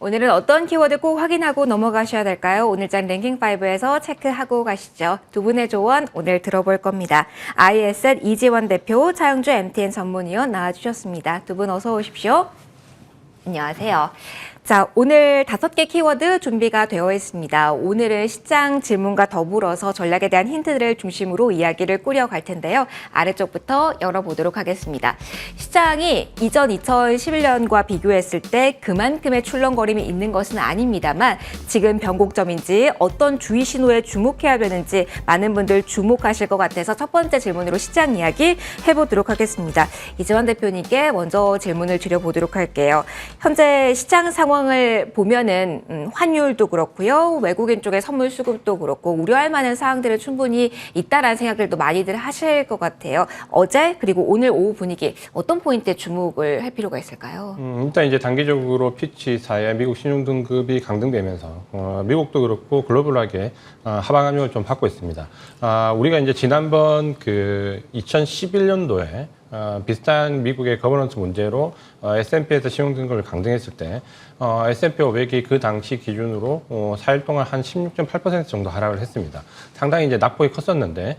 오늘은 어떤 키워드 꼭 확인하고 넘어가셔야 될까요? 오늘장 랭킹5에서 체크하고 가시죠. 두 분의 조언 오늘 들어볼 겁니다. ISN 이지원 대표, 차영주 MTN 전문위원 나와주셨습니다. 두 분 어서 오십시오. 안녕하세요. 자, 오늘 5개 키워드 준비가 되어 있습니다. 오늘은 시장 질문과 더불어서 전략에 대한 힌트들을 중심으로 이야기를 꾸려갈 텐데요. 아래쪽부터 열어보도록 하겠습니다. 시장이 이전 2011년과 비교했을 때 그만큼의 출렁거림이 있는 것은 아닙니다만 지금 변곡점인지 어떤 주의 신호에 주목해야 되는지 많은 분들 주목하실 것 같아서 첫 번째 질문으로 시장 이야기 해보도록 하겠습니다. 이재원 대표님께 먼저 질문을 드려보도록 할게요. 현재 시장 상황을 보면은 환율도 그렇고요. 외국인 쪽의 선물 수급도 그렇고 우려할 만한 사항들을 충분히 있다라는 생각들도 많이들 하실 것 같아요. 어제 그리고 오늘 오후 분위기 어떤 포인트에 주목을 할 필요가 있을까요? 일단 이제 단기적으로 피치 사이에 미국 신용 등급이 강등되면서 미국도 그렇고 글로벌하게 하방 압력을 좀 받고 있습니다. 우리가 이제 지난번 그 2011년도에 비슷한 미국의 거버넌스 문제로 S&P에서 신용 등급을 강등했을 때 S&P 500이 그 당시 기준으로 4일 동안 한 16.8% 정도 하락을 했습니다. 상당히 이제 낙폭이 컸었는데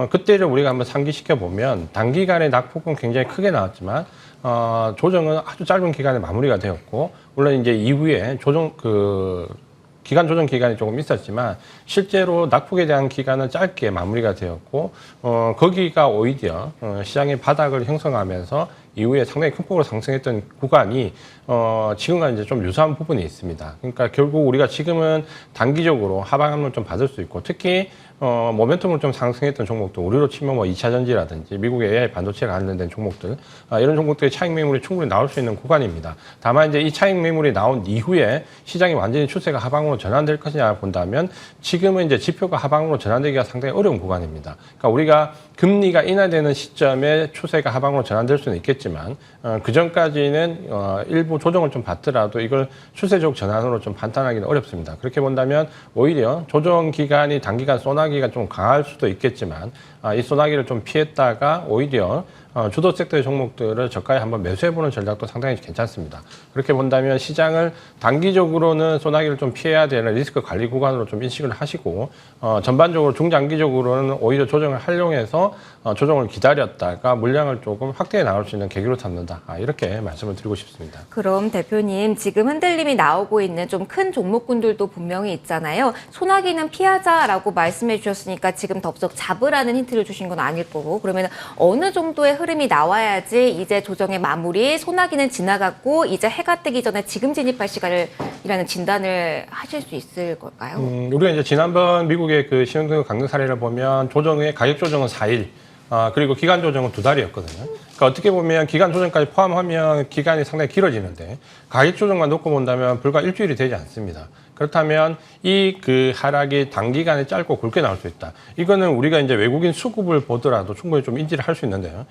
그때를 우리가 한번 상기시켜 보면 단기간에 낙폭은 굉장히 크게 나왔지만 조정은 아주 짧은 기간에 마무리가 되었고 물론 이제 이후에 기간 조정 기간이 조금 있었지만 실제로 낙폭에 대한 기간은 짧게 마무리가 되었고 거기가 오히려 시장의 바닥을 형성하면서 이후에 상당히 큰 폭으로 상승했던 구간이 지금과 이제 좀 유사한 부분이 있습니다. 그러니까 결국 우리가 지금은 단기적으로 하방 압력을 좀 받을 수 있고 특히 모멘텀을 좀 상승했던 종목들, 우리로 치면 뭐 2차 전지라든지 미국의 AI 반도체에 관련된 종목들, 이런 종목들의 차익 매물이 충분히 나올 수 있는 구간입니다. 다만 이제 이 차익 매물이 나온 이후에 시장이 완전히 추세가 하방으로 전환될 것이냐 본다면 지금은 이제 지표가 하방으로 전환되기가 상당히 어려운 구간입니다. 그러니까 우리가 금리가 인하되는 시점에 추세가 하방으로 전환될 수는 있겠지만 그 전까지는 일부 조정을 좀 받더라도 이걸 추세적 전환으로 좀 판단하기는 어렵습니다. 그렇게 본다면 오히려 조정 기간이 단기간 소나기가 좀 강할 수도 있겠지만 이 소나기를 좀 피했다가 오히려 주도 섹터의 종목들을 저가에 한번 매수해보는 전략도 상당히 괜찮습니다. 그렇게 본다면 시장을 단기적으로는 소나기를 좀 피해야 되는 리스크 관리 구간으로 좀 인식을 하시고 전반적으로 중장기적으로는 오히려 조정을 활용해서 조정을 기다렸다가 물량을 조금 확대해 나올 수 있는 계기로 삼는다. 이렇게 말씀을 드리고 싶습니다. 그럼 대표님 지금 흔들림이 나오고 있는 좀 큰 종목군들도 분명히 있잖아요. 소나기는 피하자라고 말씀해 주셨으니까 지금 덥석 잡으라는 힌트를 주신 건 아닐 거고 그러면 어느 정도의 흐름이 나와야지 이제 조정의 마무리, 소나기는 지나갔고 이제 해가 뜨기 전에 지금 진입할 시간이라는 진단을 하실 수 있을 걸까요? 우리가 이제 지난번 미국의 그 신용등급 강등 사례를 보면 가격 조정은 4일, 그리고 기간 조정은 2달이었거든요. 그러니까 어떻게 보면 기간 조정까지 포함하면 기간이 상당히 길어지는데 가격 조정만 놓고 본다면 불과 일주일이 되지 않습니다. 그렇다면 이 하락이 단기간에 짧고 굵게 나올 수 있다. 이거는 우리가 이제 외국인 수급을 보더라도 충분히 좀 인지를 할 수 있는데요.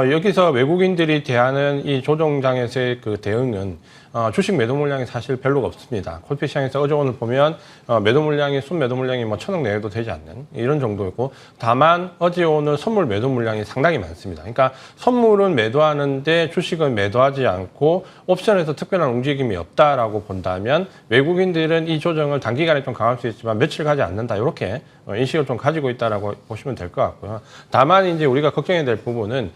여기서 외국인들이 대하는 이 조정장에서의 그 대응은 주식 매도 물량이 사실 별로가 없습니다. 콜피 시장에서 어제 오늘 보면 매도 물량이 순매도 물량이 뭐 1,000억 내외도 되지 않는 이런 정도였고 다만 어제 오늘 선물 매도 물량이 상당히 많습니다. 그러니까 선물은 매도하는데 주식은 매도하지 않고 옵션에서 특별한 움직임이 없다라고 본다면 외국인들은 이 조정을 단기간에 좀 강할 수 있지만 며칠 가지 않는다 이렇게 인식을 좀 가지고 있다라고 보시면 될 것 같고요. 다만 이제 우리가 걱정해야 될 부분은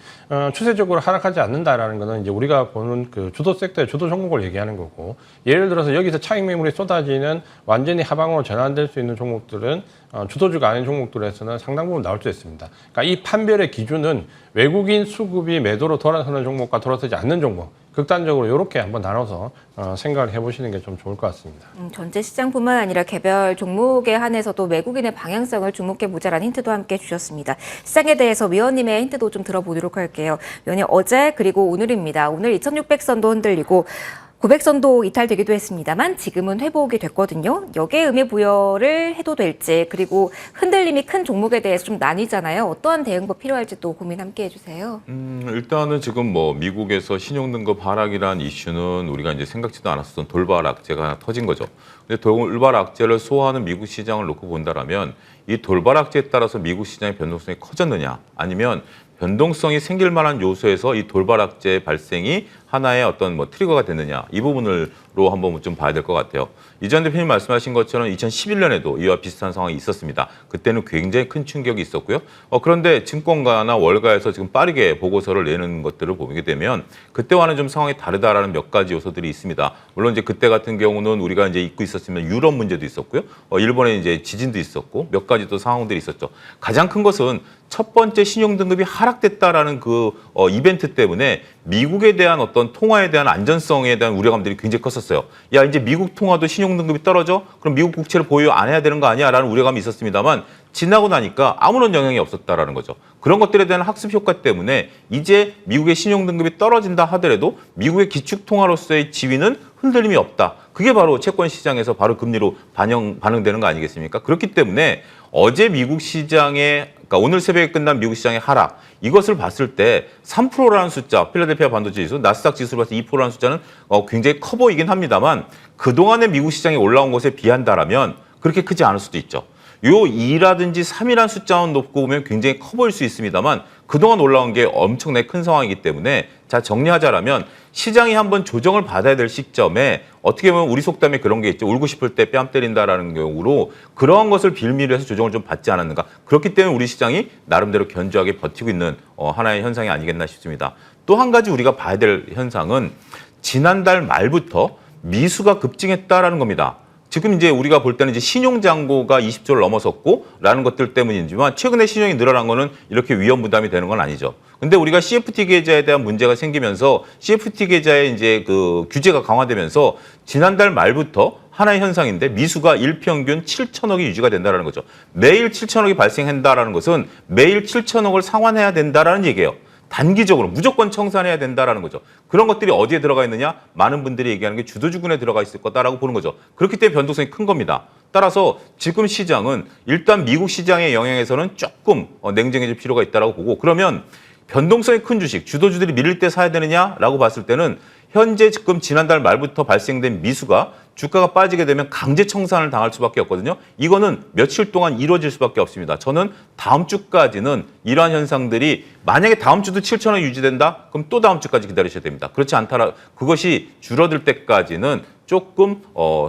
추세적으로 하락하지 않는다라는 거는 이제 우리가 보는 그 주도 섹터의 주도 종목을 얘기하는 거고 예를 들어서 여기서 차익 매물이 쏟아지는 완전히 하방으로 전환될 수 있는 종목들은 주도주가 아닌 종목들에서는 상당 부분 나올 수 있습니다. 그러니까 이 판별의 기준은 외국인 수급이 매도로 돌아서는 종목과 돌아서지 않는 종목 극단적으로 이렇게 한번 나눠서 생각을 해보시는 게 좀 좋을 것 같습니다. 전체 시장뿐만 아니라 개별 종목에 한해서도 외국인의 방향성을 주목해보자라는 힌트도 함께 주셨습니다. 시장에 대해서 위원님의 힌트도 좀 들어보도록 할게요. 위원님 어제 그리고 오늘입니다. 오늘 2600선도 흔들리고 900선도 이탈되기도 했습니다만 지금은 회복이 됐거든요. 여기에 의미 부여를 해도 될지 그리고 흔들림이 큰 종목에 대해서 좀 나뉘잖아요. 어떠한 대응법 필요할지 또 고민 함께 해주세요. 일단은 지금 뭐 미국에서 신용등급 하락이란 이슈는 우리가 이제 생각지도 않았었던 돌발 악재가 하나 터진 거죠. 근데 돌발 악재를 소화하는 미국 시장을 놓고 본다라면 이 돌발 악재에 따라서 미국 시장의 변동성이 커졌느냐 아니면 변동성이 생길 만한 요소에서 이 돌발 악재 발생이 하나의 어떤 뭐 트리거가 됐느냐 이 부분으로 한번 좀 봐야 될 것 같아요. 이전 대표님 말씀하신 것처럼 2011년에도 이와 비슷한 상황이 있었습니다. 그때는 굉장히 큰 충격이 있었고요. 그런데 증권가나 월가에서 지금 빠르게 보고서를 내는 것들을 보게 되면 그때와는 좀 상황이 다르다라는 몇 가지 요소들이 있습니다. 물론 이제 그때 같은 경우는 우리가 이제 잊고 있었으면 유럽 문제도 있었고요. 일본에 이제 지진도 있었고 몇 가지 또 상황들이 있었죠. 가장 큰 것은 첫 번째 신용등급이 하락됐다라는 그 이벤트 때문에 미국에 대한 어떤 통화에 대한 안전성에 대한 우려감들이 굉장히 컸었어요. 야, 이제 미국 통화도 신용등급이 떨어져? 그럼 미국 국채를 보유 안 해야 되는 거 아니야? 라는 우려감이 있었습니다만 지나고 나니까 아무런 영향이 없었다라는 거죠. 그런 것들에 대한 학습 효과 때문에 이제 미국의 신용등급이 떨어진다 하더라도 미국의 기축통화로서의 지위는 흔들림이 없다. 그게 바로 채권 시장에서 바로 금리로 반영되는 거 아니겠습니까? 그렇기 때문에 어제 미국 시장의 그러니까 오늘 새벽에 끝난 미국 시장의 하락 이것을 봤을 때 3%라는 숫자, 필라델피아 반도체 지수, 나스닥 지수를 봤을 때 2%라는 숫자는 굉장히 커 보이긴 합니다만 그동안의 미국 시장이 올라온 것에 비한다라면 그렇게 크지 않을 수도 있죠. 요 2라든지 3이라는 숫자만 놓고 보면 굉장히 커 보일 수 있습니다만 그동안 올라온 게 엄청나게 큰 상황이기 때문에 자 정리하자라면 시장이 한번 조정을 받아야 될 시점에 어떻게 보면 우리 속담에 그런 게 있죠. 울고 싶을 때 뺨 때린다라는 경우로 그러한 것을 빌미로 해서 조정을 좀 받지 않았는가. 그렇기 때문에 우리 시장이 나름대로 견조하게 버티고 있는 하나의 현상이 아니겠나 싶습니다. 또 한 가지 우리가 봐야 될 현상은 지난달 말부터 미수가 급증했다라는 겁니다. 지금 이제 우리가 볼 때는 이제 신용잔고가 20조를 넘어섰고라는 것들 때문이지만 최근에 신용이 늘어난 거는 이렇게 위험 부담이 되는 건 아니죠. 근데 우리가 CFT 계좌에 대한 문제가 생기면서 CFT 계좌의 이제 그 규제가 강화되면서 지난달 말부터 하나의 현상인데 미수가 일평균 7천억이 유지가 된다는 거죠. 매일 7천억이 발생한다는 것은 매일 7천억을 상환해야 된다는 얘기예요. 단기적으로 무조건 청산해야 된다라는 거죠. 그런 것들이 어디에 들어가 있느냐? 많은 분들이 얘기하는 게 주도주군에 들어가 있을 거다라고 보는 거죠. 그렇기 때문에 변동성이 큰 겁니다. 따라서 지금 시장은 일단 미국 시장의 영향에서는 조금 냉정해질 필요가 있다고 보고 그러면 변동성이 큰 주식, 주도주들이 밀릴 때 사야 되느냐라고 봤을 때는 현재 지금 지난달 말부터 발생된 미수가 주가가 빠지게 되면 강제 청산을 당할 수밖에 없거든요. 이거는 며칠 동안 이루어질 수밖에 없습니다. 저는 다음 주까지는 이러한 현상들이 만약에 다음 주도 7천원 유지된다? 그럼 또 다음 주까지 기다리셔야 됩니다. 그렇지 않다라 그것이 줄어들 때까지는 조금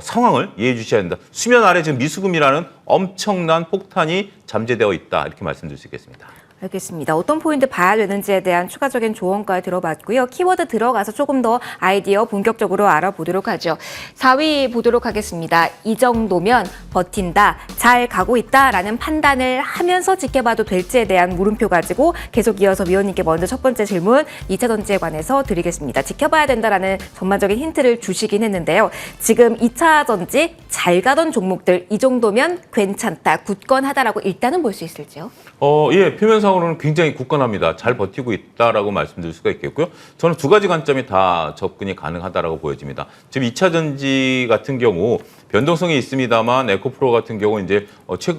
상황을 이해해 주셔야 된다. 수면 아래 지금 미수금이라는 엄청난 폭탄이 잠재되어 있다. 이렇게 말씀드릴 수 있겠습니다. 알겠습니다. 어떤 포인트 봐야 되는지에 대한 추가적인 조언까지 들어봤고요. 키워드 들어가서 조금 더 아이디어 본격적으로 알아보도록 하죠. 4위 보도록 하겠습니다. 이 정도면 버틴다, 잘 가고 있다라는 판단을 하면서 지켜봐도 될지에 대한 물음표 가지고 계속 이어서 위원님께 먼저 첫 번째 질문 2차 전지에 관해서 드리겠습니다. 지켜봐야 된다라는 전반적인 힌트를 주시긴 했는데요. 지금 2차 전지 잘 가던 종목들 이 정도면 괜찮다, 굳건하다라고 일단은 볼 수 있을지요? 예, 표면상으로는 굉장히 굳건합니다. 잘 버티고 있다라고 말씀드릴 수가 있겠고요. 저는 두 가지 관점이 다 접근이 가능하다라고 보여집니다. 지금 2차 전지 같은 경우 변동성이 있습니다만 에코프로 같은 경우 이제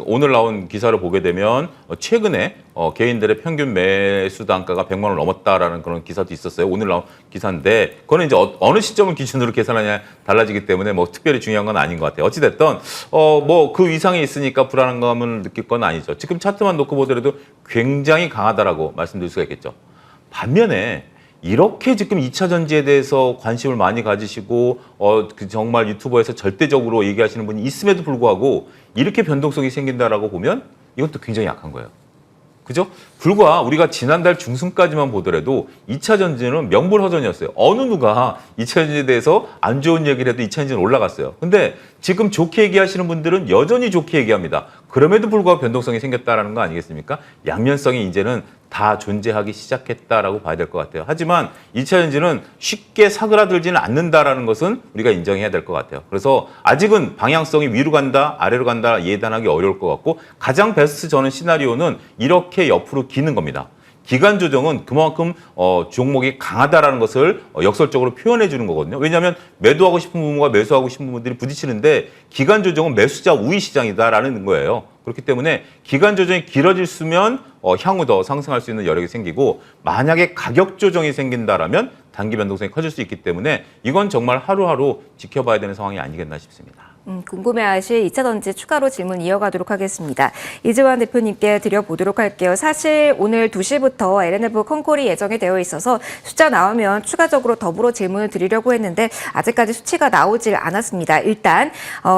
오늘 나온 기사를 보게 되면 최근에 개인들의 평균 매수 단가가 100만 원을 넘었다라는 그런 기사도 있었어요. 오늘 나온 기사인데 그거는 이제 어느 시점을 기준으로 계산하냐 달라지기 때문에 뭐 특별히 중요한 건 아닌 것 같아요. 어찌 됐든 뭐 그 위상에 있으니까 불안감을 느낄 건 아니죠. 지금 차트만 놓고 보더라도 굉장히 강하다라고 말씀드릴 수가 있겠죠. 반면에 이렇게 지금 2차 전지에 대해서 관심을 많이 가지시고 정말 유튜버에서 절대적으로 얘기하시는 분이 있음에도 불구하고 이렇게 변동성이 생긴다라고 보면 이것도 굉장히 약한 거예요. 그죠? 불과 우리가 지난달 중순까지만 보더라도 2차 전지는 명불허전이었어요. 어느 누가 2차 전지에 대해서 안 좋은 얘기를 해도 2차 전지는 올라갔어요. 근데 지금 좋게 얘기하시는 분들은 여전히 좋게 얘기합니다. 그럼에도 불구하고 변동성이 생겼다는 거 아니겠습니까? 양면성이 이제는 다 존재하기 시작했다라고 봐야 될 것 같아요. 하지만 2차 전지는 쉽게 사그라들지는 않는다라는 것은 우리가 인정해야 될 것 같아요. 그래서 아직은 방향성이 위로 간다, 아래로 간다 예단하기 어려울 것 같고 가장 베스트 저는 시나리오는 이렇게 옆으로 기는 겁니다. 기간 조정은 그만큼 종목이 강하다라는 것을 역설적으로 표현해 주는 거거든요. 왜냐하면 매도하고 싶은 분과 매수하고 싶은 분들이 부딪히는데 기간 조정은 매수자 우위 시장이다라는 거예요. 그렇기 때문에 기간 조정이 길어질수면 향후 더 상승할 수 있는 여력이 생기고 만약에 가격 조정이 생긴다라면 단기 변동성이 커질 수 있기 때문에 이건 정말 하루하루 지켜봐야 되는 상황이 아니겠나 싶습니다. 궁금해하실 2차 던지 추가로 질문 이어가도록 하겠습니다. 이재환 대표님께 드려보도록 할게요. 사실 오늘 2시부터 LNF 컨콜이 예정이 되어 있어서 숫자 나오면 추가적으로 더불어 질문을 드리려고 했는데 아직까지 수치가 나오질 않았습니다. 일단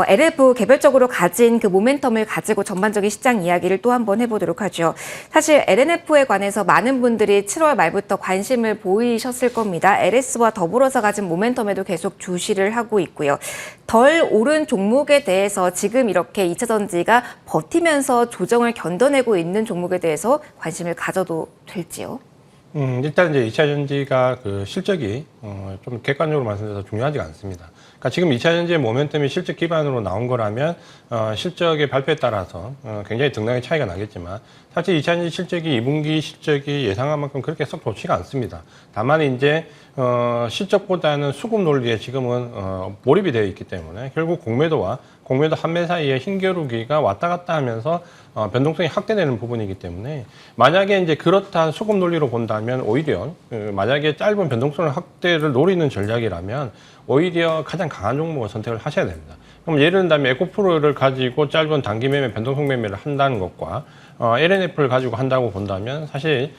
LNF 개별적으로 가진 그 모멘텀을 가지고 전반적인 시장 이야기를 또 한번 해보도록 하죠. 사실 LNF에 관해서 많은 분들이 7월 말부터 관심을 보이셨을 겁니다. LS와 더불어서 가진 모멘텀에도 계속 주시를 하고 있고요. 덜 오른 종목에 대해서 지금 이렇게 2차 전지가 버티면서 조정을 견뎌내고 있는 종목에 대해서 관심을 가져도 될지요? 일단 이제 2차 전지가 그 실적이 좀 객관적으로 말씀드려서 중요하지가 않습니다. 그러니까 지금 2차 전지의 모멘텀이 실적 기반으로 나온 거라면 실적의 발표에 따라서 굉장히 등락의 차이가 나겠지만 사실 2차 전지 실적이 2분기 실적이 예상한 만큼 그렇게 썩 좋지가 않습니다. 다만 이제 실적보다는 수급 논리에 지금은 몰입이 되어 있기 때문에 결국 공매도 환매 사이에 힘겨루기가 왔다 갔다 하면서 변동성이 확대되는 부분이기 때문에 만약에 이제 그렇다한 수급 논리로 본다면 오히려 만약에 짧은 변동성의 확대를 노리는 전략이라면 오히려 가장 강한 종목을 선택을 하셔야 됩니다. 그럼 예를 들면 에코프로를 가지고 짧은 단기 매매, 변동성 매매를 한다는 것과 LNF를 가지고 한다고 본다면 사실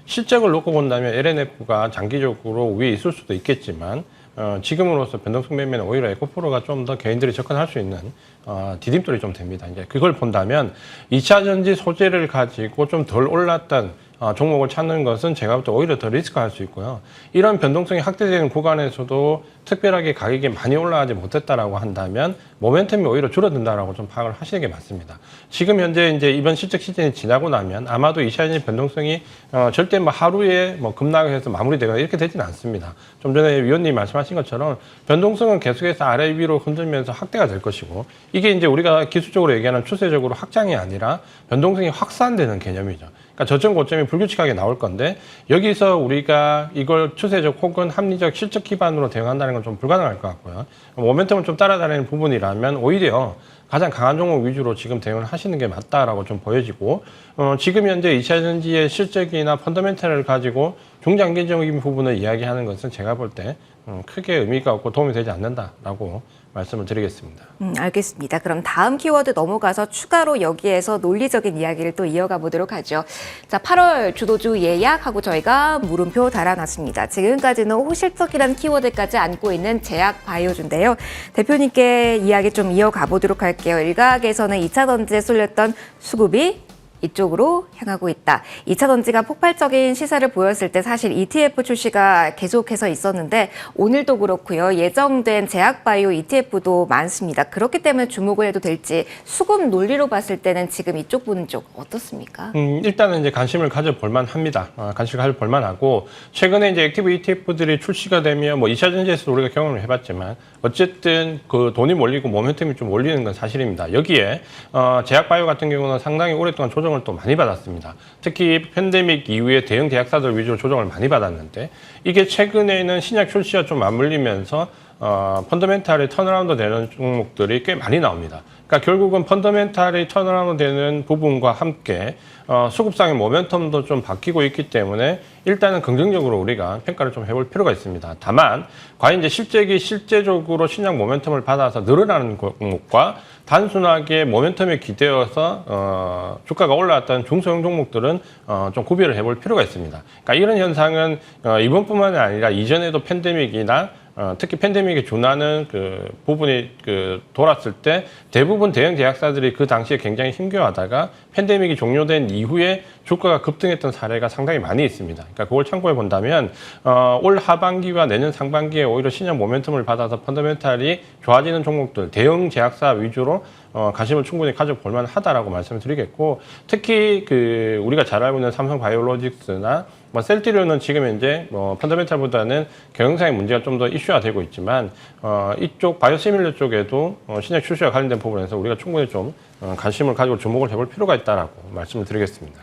실적을 놓고 본다면 LNF가 장기적으로 위에 있을 수도 있겠지만 지금으로서 변동성 매매는 오히려 에코프로가 좀 더 개인들이 접근할 수 있는 디딤돌이 좀 됩니다. 이제 그걸 본다면 2차 전지 소재를 가지고 좀 덜 올랐던 종목을 찾는 것은 제가 볼 때 오히려 더 리스크할 수 있고요. 이런 변동성이 확대되는 구간에서도 특별하게 가격이 많이 올라가지 못했다라고 한다면 모멘텀이 오히려 줄어든다라고 좀 파악을 하시는 게 맞습니다. 지금 현재 이제 이번 실적 시즌이 지나고 나면 아마도 2차 전지 변동성이 절대 뭐 하루에 뭐 급락을 해서 마무리되거나 이렇게 되지는 않습니다. 좀 전에 위원님이 말씀하신 것처럼 변동성은 계속해서 아래 위로 흔들면서 확대가 될 것이고 이게 이제 우리가 기술적으로 얘기하는 추세적으로 확장이 아니라 변동성이 확산되는 개념이죠. 그러니까 저점 고점이 불규칙하게 나올 건데 여기서 우리가 이걸 추세적 혹은 합리적 실적 기반으로 대응한다는 건 좀 불가능할 것 같고요. 모멘텀을 좀 따라다니는 부분이라면 오히려 가장 강한 종목 위주로 지금 대응을 하시는 게 맞다라고 좀 보여지고 지금 현재 2차 전지의 실적이나 펀더멘탈을 가지고 중장기적인 부분을 이야기하는 것은 제가 볼 때 크게 의미가 없고 도움이 되지 않는다라고 말씀을 드리겠습니다. 알겠습니다. 그럼 다음 키워드 넘어가서 추가로 여기에서 논리적인 이야기를 또 이어가 보도록 하죠. 자, 8월 주도주 예약하고 저희가 물음표 달아놨습니다. 지금까지는 호실적이라는 키워드까지 안고 있는 제약바이오주인데요. 대표님께 이야기 좀 이어가 보도록 할게요. 일각에서는 2차 던지에 쏠렸던 수급이 이쪽으로 향하고 있다. 2차 던지가 폭발적인 시세를 보였을 때 사실 ETF 출시가 계속해서 있었는데 오늘도 그렇고요. 예정된 제약바이오 ETF도 많습니다. 그렇기 때문에 주목을 해도 될지 수급 논리로 봤을 때는 지금 이쪽 보는 쪽 어떻습니까? 일단은 이제 관심을 가져볼 만합니다. 관심을 가져볼 만하고 최근에 이제 액티브 ETF들이 출시가 되면 뭐 2차 전지에서도 우리가 경험을 해봤지만 어쨌든 그 돈이 몰리고 모멘텀이 좀 몰리는 건 사실입니다. 여기에 제약바이오 같은 경우는 상당히 오랫동안 조정을 또 많이 받았습니다. 특히 팬데믹 이후에 대형 제약사들 위주로 조정을 많이 받았는데 이게 최근에는 신약 출시와 좀 맞물리면서 펀더멘탈이 턴어라운드 되는 종목들이 꽤 많이 나옵니다. 그러니까 결국은 펀더멘탈이 턴어라운드 되는 부분과 함께 수급상의 모멘텀도 좀 바뀌고 있기 때문에 일단은 긍정적으로 우리가 평가를 좀 해볼 필요가 있습니다. 다만 과연 이제 실적이 실제적으로 신약 모멘텀을 받아서 늘어나는 종목과 단순하게 모멘텀에 기대어서 주가가 올라왔던 중소형 종목들은 좀 구별을 해볼 필요가 있습니다. 그러니까 이런 현상은 이번뿐만이 아니라 이전에도 팬데믹이나 특히 팬데믹에 준하는 그 부분이 돌았을 때 대부분 대형 제약사들이 그 당시에 굉장히 힘겨워하다가 팬데믹이 종료된 이후에 주가가 급등했던 사례가 상당히 많이 있습니다. 그러니까 그걸 참고해 본다면 올 하반기와 내년 상반기에 오히려 신약 모멘텀을 받아서 펀더멘탈이 좋아지는 종목들, 대형 제약사 위주로 관심을 충분히 가져볼 만하다라고 말씀을 드리겠고 특히 우리가 잘 알고 있는 삼성바이오로직스나 셀트리온은 지금 현재 펀더멘탈보다는 경영상의 문제가 좀 더 이슈화 되고 있지만 이쪽 바이오시밀러 쪽에도 신약 출시와 관련된 부분에서 우리가 충분히 좀 관심을 가지고 주목을 해볼 필요가 있다라고 말씀을 드리겠습니다.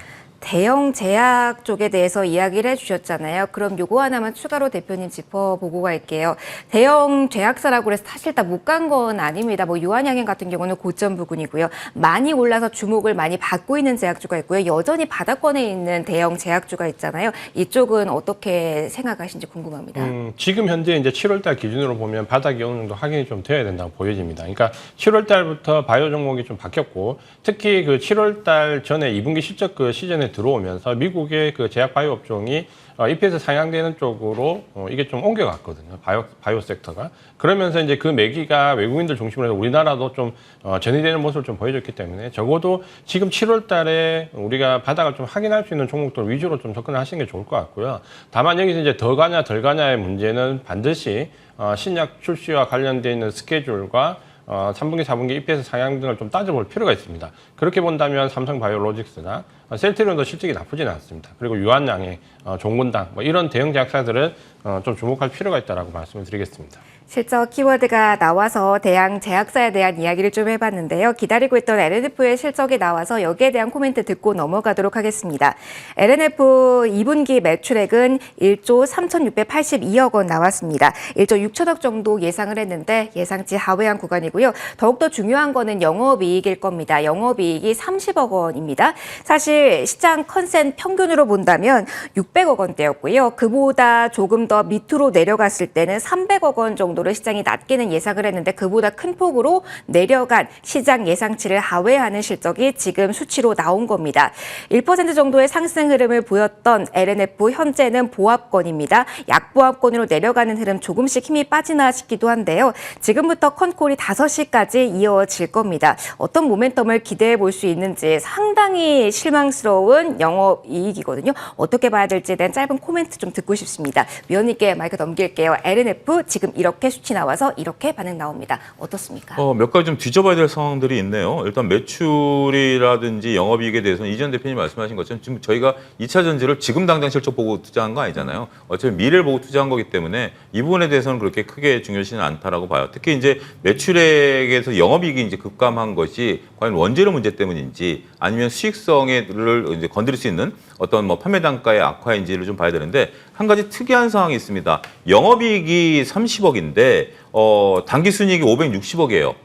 대형 제약 쪽에 대해서 이야기를 해주셨잖아요. 그럼 요거 하나만 추가로 대표님 짚어보고 갈게요. 대형 제약사라고 해서 사실 다 못 간 건 아닙니다. 뭐 유한양행 같은 경우는 고점 부근이고요. 많이 올라서 주목을 많이 받고 있는 제약주가 있고요. 여전히 바닥권에 있는 대형 제약주가 있잖아요. 이쪽은 어떻게 생각하시는지 궁금합니다. 지금 현재 이제 7월달 기준으로 보면 바닥이 어느 정도 확인이 좀 돼야 된다고 보여집니다. 그러니까 7월달부터 바이오 종목이 좀 바뀌었고, 특히 그 7월달 전에 2분기 실적 그 시즌에 들어오면서 미국의 그 제약 바이오 업종이 EPS 상향되는 쪽으로 이게 좀 옮겨갔거든요. 바이오 섹터가. 그러면서 이제 그 매기가 외국인들 중심으로 해서 우리나라도 좀 전이되는 모습을 좀 보여줬기 때문에 적어도 지금 7월 달에 우리가 바닥을 좀 확인할 수 있는 종목들 위주로 좀 접근을 하시는 게 좋을 것 같고요. 다만 여기서 이제 더 가냐 덜 가냐의 문제는 반드시 신약 출시와 관련되어 있는 스케줄과 3분기, 4분기 EPS 상향 등을 좀 따져볼 필요가 있습니다. 그렇게 본다면 삼성바이오로직스나 셀트리온도 실적이 나쁘지는 않습니다. 그리고 유한양행, 종근당 뭐 이런 대형 제약사들은 좀 주목할 필요가 있다라고 말씀을 드리겠습니다. 실적 키워드가 나와서 대형 제약사에 대한 이야기를 좀 해봤는데요. 기다리고 있던 LNF의 실적이 나와서 여기에 대한 코멘트 듣고 넘어가도록 하겠습니다. LNF 2분기 매출액은 1조 3,682억 원 나왔습니다. 1조 6천억 정도 예상을 했는데 예상치 하회한 구간이고요. 더욱더 중요한 거는 영업이익일 겁니다. 영업이익이 30억 원입니다. 사실 시장 컨센 평균으로 본다면 600억 원대였고요. 그보다 조금 더 밑으로 내려갔을 때는 300억 원 정도를 시장이 낮게는 예상을 했는데 그보다 큰 폭으로 내려간 시장 예상치를 하회하는 실적이 지금 수치로 나온 겁니다. 1% 정도의 상승 흐름을 보였던 LNF 현재는 보합권입니다. 약보합권으로 내려가는 흐름 조금씩 힘이 빠지나 싶기도 한데요. 지금부터 컨콜이 5시까지 이어질 겁니다. 어떤 모멘텀을 기대해 볼 수 있는지 상당히 실망스러운 영업이익이거든요. 어떻게 봐야 될지에 대한 짧은 코멘트 좀 듣고 싶습니다. 위원님께 마이크 넘길게요. LNF 지금 이렇게 수치 나와서 이렇게 반응 나옵니다. 어떻습니까? 몇 가지 좀 뒤져봐야 될 상황들이 있네요. 일단 매출이라든지 영업이익에 대해서는 이전 대표님 말씀하신 것처럼 지금 저희가 2차 전지를 지금 당장 실적 보고 투자한 거 아니잖아요. 어차피 미래를 보고 투자한 거기 때문에 이 부분에 대해서는 그렇게 크게 중요하지는 않다라고 봐요. 특히 이제 매출액에서 영업이익이 이제 급감한 것이 과연 원재료 문제 때문인지 아니면 수익성을 이제 건드릴 수 있는 어떤 뭐 판매 단가의 악화인지를 좀 봐야 되는데 한 가지 특이한 상황이 있습니다. 영업이익이 30억인데 당기 순이익이 560억이에요.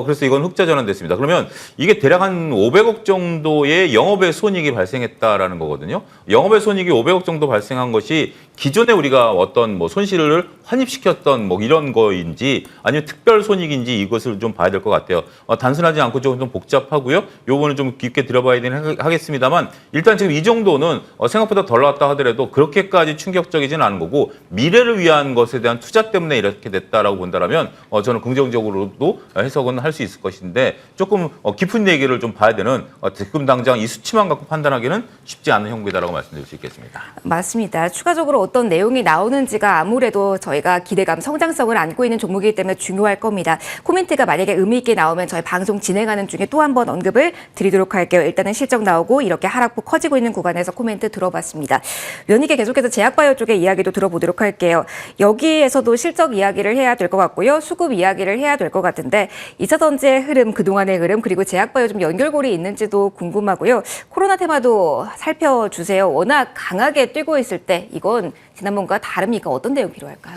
그래서 이건 흑자 전환됐습니다. 그러면 이게 대략 한 500억 정도의 영업의 손익이 발생했다라는 거거든요. 영업의 손익이 500억 정도 발생한 것이 기존에 우리가 어떤 뭐 손실을 환입시켰던 뭐 이런 거인지 아니면 특별 손익인지 이것을 좀 봐야 될 것 같아요. 단순하지 않고 좀 복잡하고요. 요거는 좀 깊게 들어봐야 하겠습니다만 일단 지금 이 정도는 생각보다 덜 나왔다 하더라도 그렇게까지 충격적이지는 않은 거고 미래를 위한 것에 대한 투자 때문에 이렇게 됐다라고 본다라면 저는 긍정적으로도 해석은 할 수 있을 것인데 조금 깊은 얘기를 좀 봐야 되는 지금 당장 이 수치만 갖고 판단하기는 쉽지 않은 형국이다라고 말씀드릴 수 있겠습니다. 맞습니다. 추가적으로 어떤 내용이 나오는지가 아무래도 저희가 기대감, 성장성을 안고 있는 종목이기 때문에 중요할 겁니다. 코멘트가 만약에 의미 있게 나오면 저희 방송 진행하는 중에 또 한 번 언급을 드리도록 할게요. 일단은 실적 나오고 이렇게 하락폭 커지고 있는 구간에서 코멘트 들어봤습니다. 위원님께 계속해서 제약바이오 쪽의 이야기도 들어보도록 할게요. 여기에서도 실적 이야기를 해야 될 것 같고요. 수급 이야기를 해야 될 것 같은데 2차 전지의 흐름, 그동안의 흐름, 그리고 제약바이오 좀 연결고리 있는지도 궁금하고요. 코로나 테마도 살펴주세요. 워낙 강하게 뛰고 있을 때 이건 지난번과 다릅니까? 어떤 대응 필요할까요?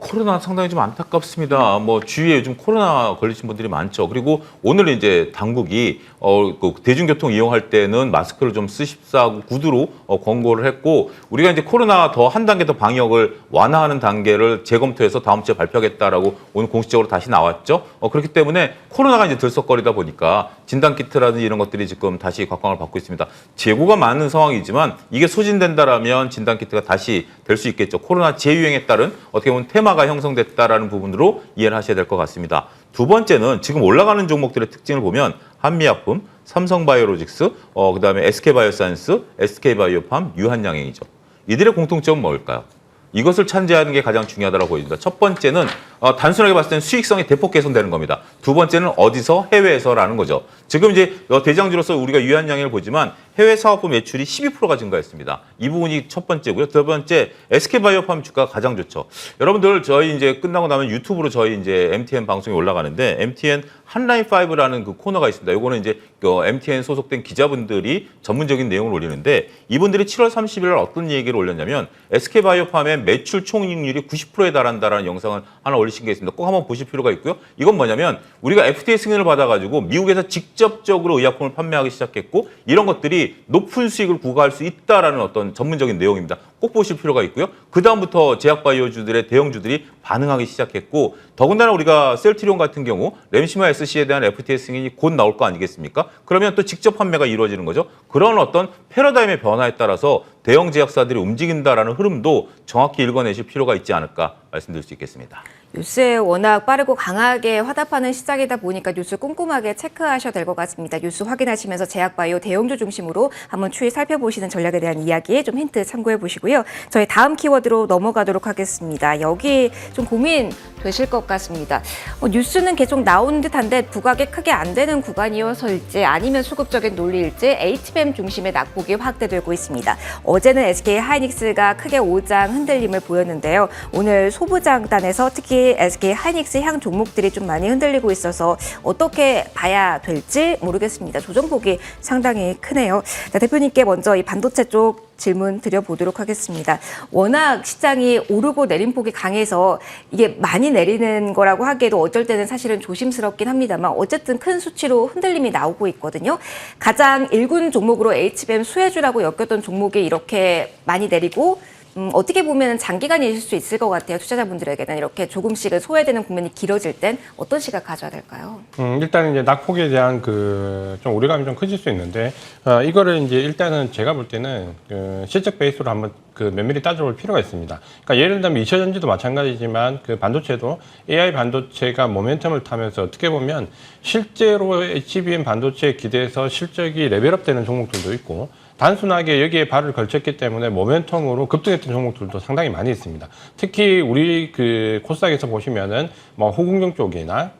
코로나 상당히 좀 안타깝습니다. 뭐 주위에 요즘 코로나 걸리신 분들이 많죠. 그리고 오늘 이제 당국이 그 대중교통 이용할 때는 마스크를 좀 쓰십사고 구두로 권고를 했고 우리가 이제 코로나 더 한 단계 더 방역을 완화하는 단계를 재검토해서 다음 주에 발표하겠다라고 오늘 공식적으로 다시 나왔죠. 그렇기 때문에 코로나가 이제 들썩거리다 보니까 진단키트라든지 이런 것들이 지금 다시 곽광을 받고 있습니다. 재고가 많은 상황이지만 이게 소진된다라면 진단키트가 다시 될 수 있겠죠. 코로나 재유행에 따른 어떻게 보면 테마가 형성됐다라는 부분으로 이해를 하셔야 될 것 같습니다. 두 번째는 지금 올라가는 종목들의 특징을 보면 한미약품, 삼성바이오로직스, 그다음에 SK바이오사이언스, SK바이오팜, 유한양행이죠. 이들의 공통점은 뭘까요? 이것을 찬지하는 게 가장 중요하다고 보입니다. 첫 번째는 단순하게 봤을 때는 수익성이 대폭 개선되는 겁니다. 두 번째는 어디서? 해외에서라는 거죠. 지금 이제 대장주로서 우리가 유한 양을 보지만 해외 사업부 매출이 12%가 증가했습니다. 이 부분이 첫 번째고요. 두 번째, SK바이오팜 주가가 가장 좋죠. 여러분들 저희 이제 끝나고 나면 유튜브로 저희 이제 MTN 방송이 올라가는데 MTN 한라인 5라는 그 코너가 있습니다. 요거는 이제 MTN 소속된 기자분들이 전문적인 내용을 올리는데 이분들이 7월 30일 어떤 얘기를 올렸냐면 SK바이오팜의 매출 총이익률이 90%에 달한다라는 영상을 하나 올리신 게 있습니다. 꼭 한번 보실 필요가 있고요. 이건 뭐냐면 우리가 FDA 승인을 받아가지고 미국에서 직접적으로 의약품을 판매하기 시작했고 이런 것들이 높은 수익을 구가할 수 있다라는 어떤 전문적인 내용입니다. 꼭 보실 필요가 있고요. 그 다음부터 제약바이오주들의 대형주들이 반응하기 시작했고 더군다나 우리가 셀트리온 같은 경우 램시마 SC에 대한 FDA 승인이 곧 나올 거 아니겠습니까? 그러면 또 직접 판매가 이루어지는 거죠. 그런 어떤 패러다임의 변화에 따라서 대형 제약사들이 움직인다라는 흐름도 정확히 읽어내실 필요가 있지 않을까 말씀드릴 수 있겠습니다. 뉴스에 워낙 빠르고 강하게 화답하는 시장이다 보니까 뉴스 꼼꼼하게 체크하셔야 될 것 같습니다. 뉴스 확인하시면서 제약바이오 대형주 중심으로 한번 추이 살펴보시는 전략에 대한 이야기 좀 힌트 참고해 보시고요. 저희 다음 키워드로 넘어가도록 하겠습니다. 여기 좀 고민 되실 것 같습니다. 뉴스는 계속 나오는 듯한데 부각이 크게 안 되는 구간이어서일지 아니면 수급적인 논리일지 HBM 중심의 낙폭이 확대되고 있습니다. 어제는 SK 하이닉스가 크게 5장 흔들림을 보였는데요. 오늘 소부장단에서 특히 SK 하이닉스 향 종목들이 좀 많이 흔들리고 있어서 어떻게 봐야 될지 모르겠습니다. 조정폭이 상당히 크네요. 자, 대표님께 먼저 이 반도체 쪽 질문 드려보도록 하겠습니다. 워낙 시장이 오르고 내림폭이 강해서 이게 많이 내리는 거라고 하기에도 어쩔 때는 사실은 조심스럽긴 합니다만 어쨌든 큰 수치로 흔들림이 나오고 있거든요. 가장 일군 종목으로 HBM 수혜주라고 엮였던 종목이 이렇게 많이 내리고 어떻게 보면 장기간일 수 있을 것 같아요. 투자자분들에게는 이렇게 조금씩은 소외되는 국면이 길어질 땐 어떤 시각 가져야 될까요? 일단 이제 낙폭에 대한 좀 우려감이 좀 커질 수 있는데, 이거를 이제 일단은 제가 볼 때는 실적 베이스로 한번 면밀히 따져볼 필요가 있습니다. 그러니까 예를 들면 2차 전지도 마찬가지지만 반도체도 AI 반도체가 모멘텀을 타면서 어떻게 보면 실제로 HBM 반도체에 기대해서 실적이 레벨업되는 종목들도 있고 단순하게 여기에 발을 걸쳤기 때문에 모멘텀으로 급등했던 종목들도 상당히 많이 있습니다. 특히 우리 코스닥에서 보시면은 호국용 쪽이나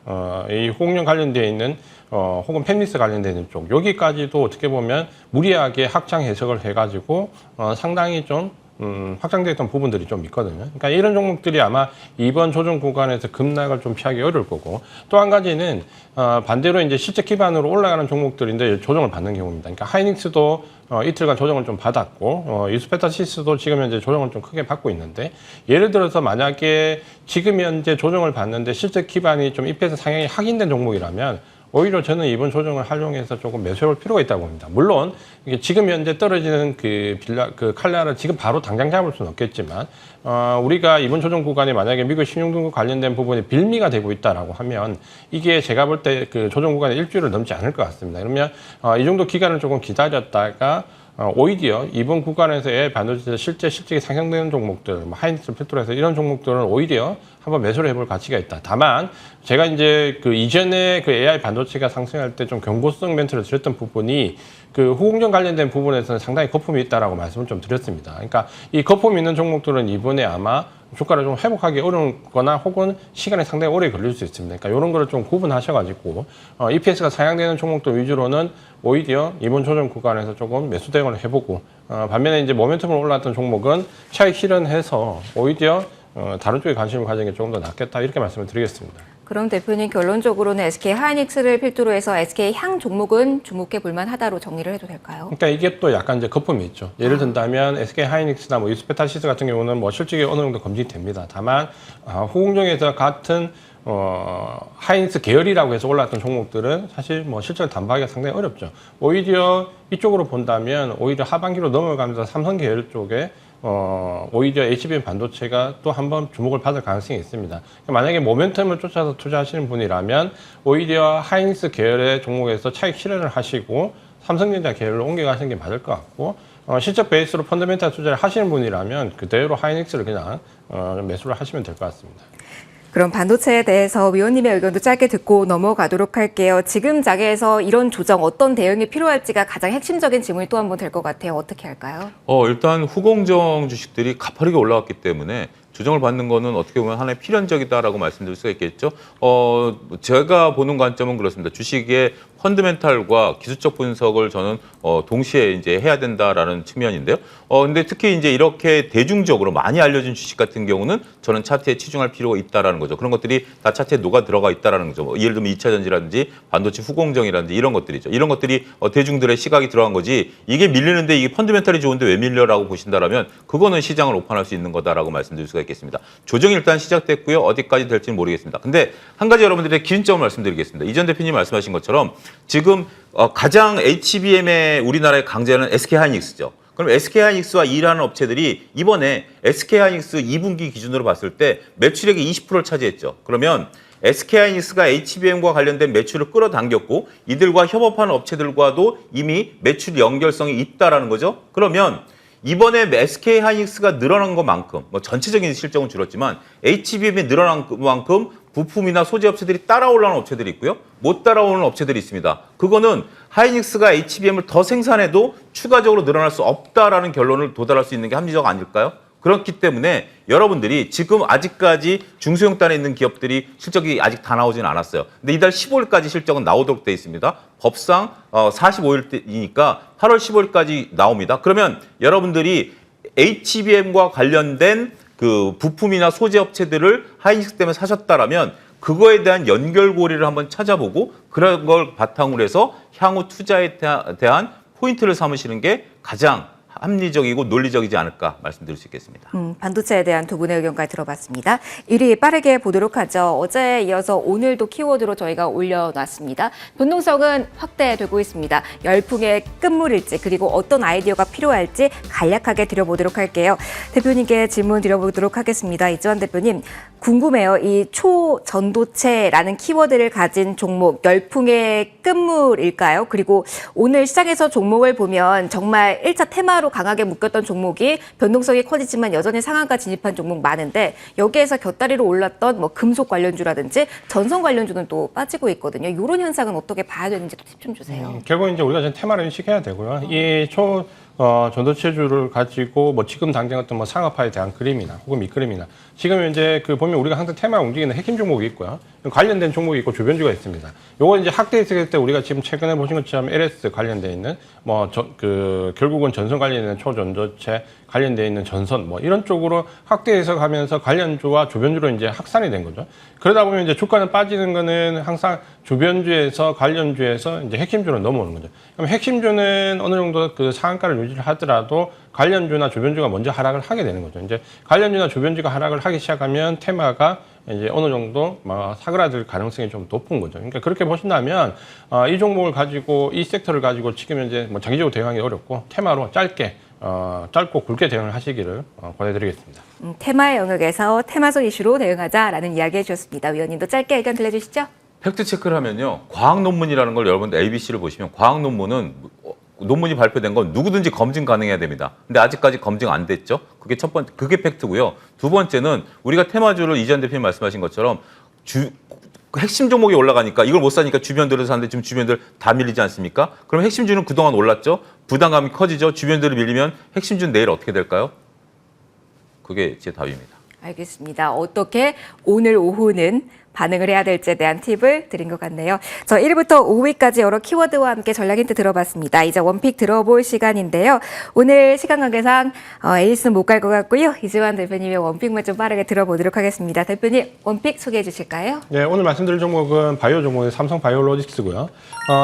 이 호국용 관련되어 있는 혹은 펜미스 관련되어 있는 쪽 여기까지도 어떻게 보면 무리하게 확장 해석을 해가지고 상당히 좀 확장됐던 부분들이 좀 있거든요. 그러니까 이런 종목들이 아마 이번 조정 구간에서 급락을 좀 피하기 어려울 거고 또 한 가지는 반대로 이제 실적 기반으로 올라가는 종목들인데 조정을 받는 경우입니다. 그러니까 하이닉스도 이틀간 조정을 좀 받았고 이스페타시스도 지금 현재 조정을 좀 크게 받고 있는데 예를 들어서 만약에 지금 현재 조정을 받는데 실적 기반이 좀 EPS 상향이 확인된 종목이라면 오히려 저는 이번 조정을 활용해서 조금 매수해볼 필요가 있다고 봅니다. 물론 이게 지금 현재 떨어지는 칼날을 지금 바로 당장 잡을 수는 없겠지만 우리가 이번 조정 구간에 만약에 미국 신용등급 관련된 부분이 빌미가 되고 있다라고 하면 이게 제가 볼 때 조정 구간에 일주일을 넘지 않을 것 같습니다. 그러면 이 정도 기간을 조금 기다렸다가 오히려 이번 구간에서 AI 반도체 실적이 상향되는 종목들, 하이닉스 필터에서 이런 종목들은 오히려 한번 매수를 해볼 가치가 있다. 다만 제가 이제 이전에 AI 반도체가 상승할 때 좀 경고성 멘트를 드렸던 부분이 호국용 관련된 부분에서는 상당히 거품이 있다라고 말씀을 좀 드렸습니다. 그러니까 이 거품이 있는 종목들은 이번에 아마 주가를 좀 회복하기 어려우거나 혹은 시간이 상당히 오래 걸릴 수 있습니다. 그러니까 이런 거를 좀 구분하셔가지고 EPS가 상향되는 종목들 위주로는 오히려 이번 조정 구간에서 조금 매수 대응을 해보고 반면에 이제 모멘텀을 올랐던 종목은 차익 실현해서 오히려 다른 쪽에 관심을 가지는 게 조금 더 낫겠다 이렇게 말씀을 드리겠습니다. 그럼 대표님 결론적으로는 SK 하이닉스를 필두로 해서 SK 향 종목은 주목해 볼만 하다로 정리를 해도 될까요? 그러니까 이게 또 약간 이제 거품이 있죠. 예를 든다면 SK 하이닉스나 이스페타시스 같은 경우는 실적이 어느 정도 검증이 됩니다. 다만 호국용에서 같은 하이닉스 계열이라고 해서 올랐던 종목들은 사실 실적을 담보하기가 상당히 어렵죠. 오히려 이쪽으로 본다면 오히려 하반기로 넘어가면서 삼성 계열 쪽에 오히려 HBM 반도체가 또 한번 주목을 받을 가능성이 있습니다. 만약에 모멘텀을 쫓아서 투자하시는 분이라면 오히려 하이닉스 계열의 종목에서 차익 실현을 하시고 삼성전자 계열로 옮겨가시는 게 맞을 것 같고 실적 베이스로 펀더멘탈 투자를 하시는 분이라면 그대로 하이닉스를 그냥 매수를 하시면 될 것 같습니다. 그럼 반도체에 대해서 위원님의 의견도 짧게 듣고 넘어가도록 할게요. 지금 자리에서 이런 조정 어떤 대응이 필요할지가 가장 핵심적인 질문이 또 한 번 될 것 같아요. 어떻게 할까요? 일단 후공정 주식들이 가파르게 올라왔기 때문에 조정을 받는 거는 어떻게 보면 하나의 필연적이다라고 말씀드릴 수가 있겠죠. 제가 보는 관점은 그렇습니다. 주식의 펀드멘탈과 기술적 분석을 저는 동시에 이제 해야 된다라는 측면인데요. 근데 특히 이제 이렇게 대중적으로 많이 알려진 주식 같은 경우는 저는 차트에 치중할 필요가 있다라는 거죠. 그런 것들이 다 차트에 녹아 들어가 있다라는 거죠. 뭐 예를 들면 2차 전지라든지 반도체 후공정이라든지 이런 것들이죠. 이런 것들이 대중들의 시각이 들어간 거지. 이게 밀리는데 이게 펀드멘탈이 좋은데 왜 밀려라고 보신다라면 그거는 시장을 오판할 수 있는 거다라고 말씀드릴 수가 있겠습니다. 조정이 일단 시작됐고요. 어디까지 될지는 모르겠습니다. 근데 한 가지 여러분들의 기준점을 말씀드리겠습니다. 이전 대표님 말씀하신 것처럼 지금 가장 HBM의 우리나라의 강자는 SK하이닉스죠. 그럼 SK하이닉스와 일하는 업체들이 이번에 SK하이닉스 2분기 기준으로 봤을 때 매출액의 20%를 차지했죠. 그러면 SK하이닉스가 HBM과 관련된 매출을 끌어당겼고 이들과 협업하는 업체들과도 이미 매출 연결성이 있다라는 거죠. 그러면 이번에 SK하이닉스가 늘어난 것만큼 뭐 전체적인 실적은 줄었지만 HBM이 늘어난 만큼 부품이나 소재 업체들이 따라올라오는 업체들이 있고요. 못 따라오는 업체들이 있습니다. 그거는 하이닉스가 HBM을 더 생산해도 추가적으로 늘어날 수 없다라는 결론을 도달할 수 있는 게 합리적 아닐까요? 그렇기 때문에 여러분들이 지금 아직까지 중소형단에 있는 기업들이 실적이 아직 다 나오지는 않았어요. 근데 이달 15일까지 실적은 나오도록 돼 있습니다. 법상 45일이니까 8월 15일까지 나옵니다. 그러면 여러분들이 HBM과 관련된 그 부품이나 소재 업체들을 하이닉스 때문에 사셨다라면 그거에 대한 연결고리를 한번 찾아보고 그런 걸 바탕으로 해서 향후 투자에 대한 포인트를 삼으시는 게 가장 합리적이고 논리적이지 않을까 말씀드릴 수 있겠습니다. 반도체에 대한 두 분의 의견까지 들어봤습니다. 1위 빠르게 보도록 하죠. 어제에 이어서 오늘도 키워드로 저희가 올려놨습니다. 변동성은 확대되고 있습니다. 열풍의 끝물일지 그리고 어떤 아이디어가 필요할지 간략하게 드려보도록 할게요. 대표님께 질문 드려보도록 하겠습니다. 이주환 대표님 궁금해요. 이 초전도체라는 키워드를 가진 종목 열풍의 끝물일까요? 그리고 오늘 시장에서 종목을 보면 정말 1차 테마로 강하게 묶였던 종목이 변동성이 커지지만 여전히 상한가 진입한 종목 많은데 여기에서 곁다리로 올랐던 뭐 금속 관련주라든지 전선 관련주는 또 빠지고 있거든요. 이런 현상은 어떻게 봐야 되는지 팁 좀 주세요. 결국 이제 우리가 지금 테마를 인식해야 되고요. 이 전도체주를 가지고 뭐 지금 당장 어떤 뭐 상업화에 대한 그림이나 혹은 밑그림이나 지금 이제 그 보면 우리가 항상 테마를 움직이는 핵심 종목이 있고요. 관련된 종목이 있고 주변주가 있습니다. 요거 이제 확대했을 때 우리가 지금 최근에 보신 것처럼 LS 관련돼 있는 결국은 전선 관련된 초전도체 관련돼 있는 전선 뭐 이런 쪽으로 확대해서 가면서 관련주와 주변주로 이제 확산이 된 거죠. 그러다 보면 이제 주가는 빠지는 거는 항상 주변주에서 관련주에서 이제 핵심주로 넘어오는 거죠. 그럼 핵심주는 어느 정도 그 상한가를 유지를 하더라도 관련주나 주변주가 먼저 하락을 하게 되는 거죠. 이제 관련주나 주변주가 하락을 하기 시작하면 테마가 이제 어느 정도 사그라들 가능성이 좀 높은 거죠. 그러니까 그렇게 보신다면 이 종목을 가지고 이 섹터를 가지고 지금 현재 뭐 장기적으로 대응하기 어렵고 테마로 짧고 굵게 대응을 하시기를 권해드리겠습니다. 테마의 영역에서 테마적 이슈로 대응하자라는 이야기 해주셨습니다. 위원님도 짧게 의견 들려주시죠. 팩트 체크를 하면요. 과학 논문이라는 걸 여러분들 ABC를 보시면 과학 논문은 논문이 발표된 건 누구든지 검증 가능해야 됩니다. 근데 아직까지 검증 안 됐죠. 그게 첫 번째, 그게 팩트고요. 두 번째는 우리가 테마주를 이전 대표님 말씀하신 것처럼 핵심 종목이 올라가니까 이걸 못 사니까 주변들을 사는데 지금 주변들 다 밀리지 않습니까? 그럼 핵심주는 그동안 올랐죠. 부담감이 커지죠. 주변들을 밀리면 핵심주는 내일 어떻게 될까요? 그게 제 답입니다. 알겠습니다. 어떻게 오늘 오후는 반응을 해야 될지에 대한 팁을 드린 것 같네요. 저 1위부터 5위까지 여러 키워드와 함께 전략 힌트 들어봤습니다. 이제 원픽 들어볼 시간인데요. 오늘 시간 관계상 에이스는 못 갈 것 같고요. 이주환 대표님의 원픽만 좀 빠르게 들어보도록 하겠습니다. 대표님 원픽 소개해 주실까요? 네, 오늘 말씀드릴 종목은 바이오 종목의 삼성바이오로직스고요.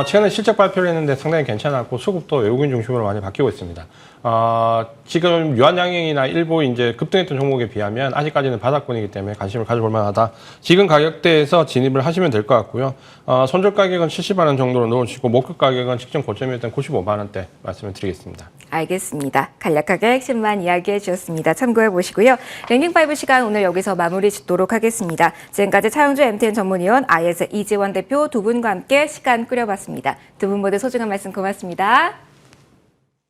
최근에 실적 발표를 했는데 상당히 괜찮았고 수급도 외국인 중심으로 많이 바뀌고 있습니다. 지금 유한양행이나 일부 이제 급등했던 종목에 비하면 아직까지는 바닥권이기 때문에 관심을 가져볼 만하다. 지금 가격대에서 진입을 하시면 될 것 같고요. 손절 가격은 70만 원 정도로 넣어주시고 목표 가격은 직전 고점이었던 95만 원대 말씀을 드리겠습니다. 알겠습니다. 간략하게 핵심만 이야기해 주셨습니다. 참고해 보시고요. 랭킹5 시간 오늘 여기서 마무리 짓도록 하겠습니다. 지금까지 차영주 MTN 전문위원 IS 이지원 대표 두 분과 함께 시간 꾸려봤습니다. 두 분 모두 소중한 말씀 고맙습니다.